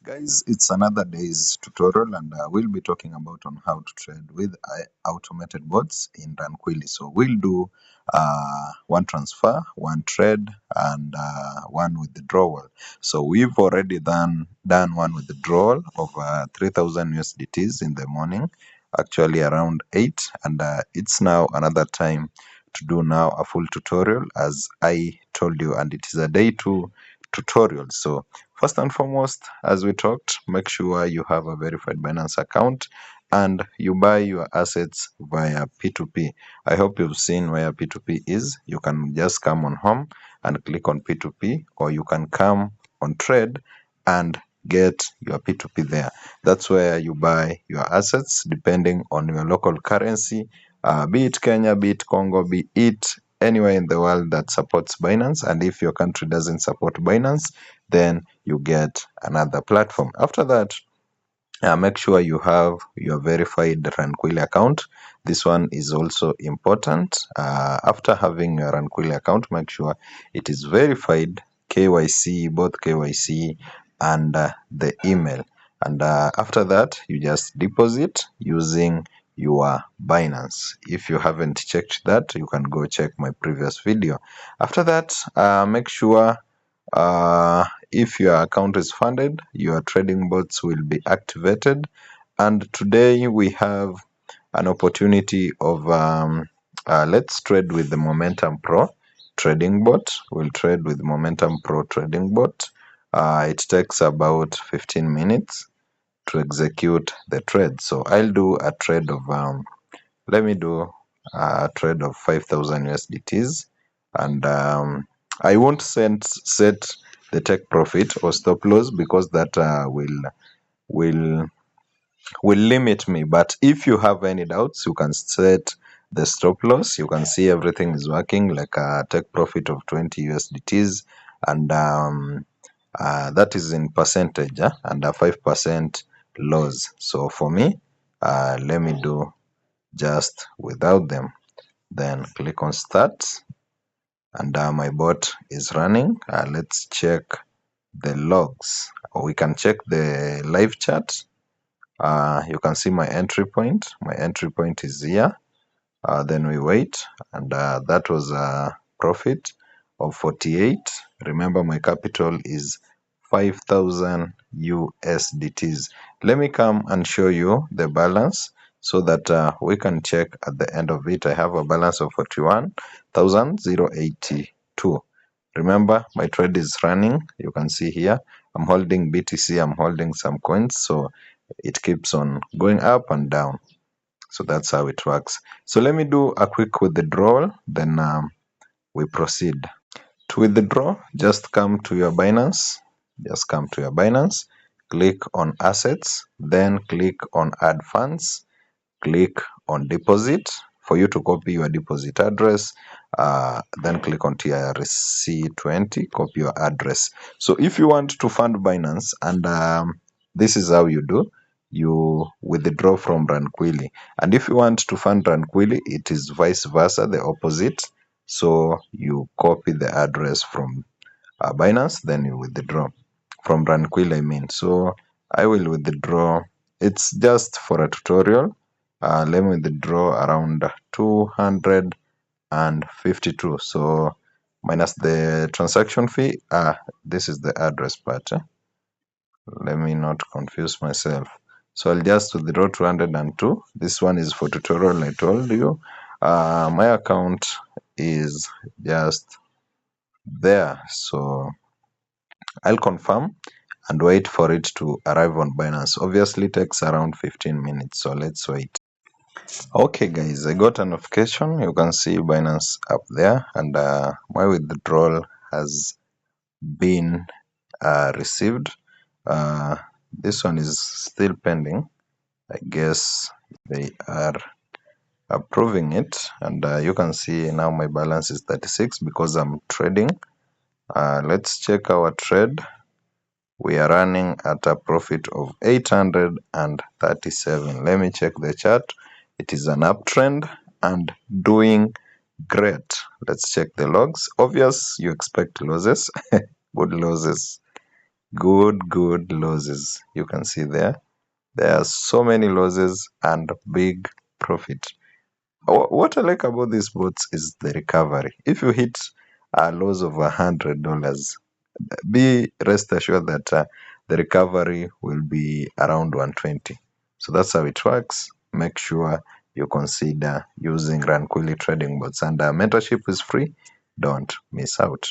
Guys, it's another day's tutorial and we'll be talking about on how to trade with automated bots in RunQuilly. So we'll do one transfer, one trade, and one withdrawal. So we've already done one withdrawal of 3,000 USDTs in the morning, actually around 8, and it's now another time to do now a full tutorial as I told you, and it is a day 2 tutorial. So first and foremost, as we talked, make sure you have a verified Binance account and you buy your assets via P2P. I hope you've seen where P2P is. You can just come on home and click on P2P, or you can come on trade and get your P2P there. That's where you buy your assets depending on your local currency, be it Kenya, be it Congo, be it anywhere in the world that supports Binance. And if your country doesn't support Binance, then you get another platform. After that, make sure you have your verified RunQuilly account. This one is also important. After having your RunQuilly account, make sure it is verified, KYC, both KYC and the email. And after that, you just deposit using your Binance. If you haven't checked that, you can go check my previous video. After that, make sure if your account is funded, your trading bots will be activated. And today we have an opportunity of let's trade with the Momentum Pro trading bot. We'll trade with Momentum Pro trading bot. It takes about 15 minutes to execute the trade. So I'll do a trade of let me do a trade of 5,000 USDTs, and I won't set the take profit or stop loss because that will limit me. But if you have any doubts, you can set the stop loss. You can see everything is working, like a take profit of 20 USDTs, and that is in percentage, and a 5% loss. So for me, let me do just without them. Then click on start, and my bot is running. Let's check the logs, or we can check the live chat. You can see my entry point. My entry point is here. Then we wait, and that was a profit of 48. Remember, my capital is 5,000 USDTs. Let me come and show you the balance so that we can check at the end of it. I have a balance of 41,082. Remember, my trade is running. You can see here, I'm holding BTC, I'm holding some coins, so it keeps on going up and down. So that's how it works. So let me do a quick withdrawal, then we proceed. To withdraw, just come to your Binance. Just come to your Binance, click on assets, then click on add funds, click on deposit for you to copy your deposit address, then click on TRC20, copy your address. So if you want to fund Binance, and this is how you do, you withdraw from RunQuilly. And if you want to fund RunQuilly, it is vice versa, the opposite. So you copy the address from Binance, then you withdraw from RunQuilly, I mean. So I will withdraw. It's just for a tutorial. Let me withdraw around 252. So minus the transaction fee. This is the address part. Let me not confuse myself. So I'll just withdraw 202. This one is for tutorial, I told you. My account is just there. So I'll confirm and wait for it to arrive on Binance. Obviously, it takes around 15 minutes. So let's wait. Okay, guys, I got a notification. You can see Binance up there, and my withdrawal has been received. This one is still pending. I guess they are approving it, and you can see now my balance is 36 because I'm trading. Let's check our trade. We are running at a profit of 837. Let me check the chart. It is an uptrend and doing great. Let's check the logs. Obvious, you expect losses, good losses. good losses. You can see there are so many losses and big profit. What I like about these bots is the recovery. If you hit a loss of $100, be rest assured that the recovery will be around 120. So that's how it works. Make sure you consider using RunQuilly trading bots, and mentorship is free. Don't miss out.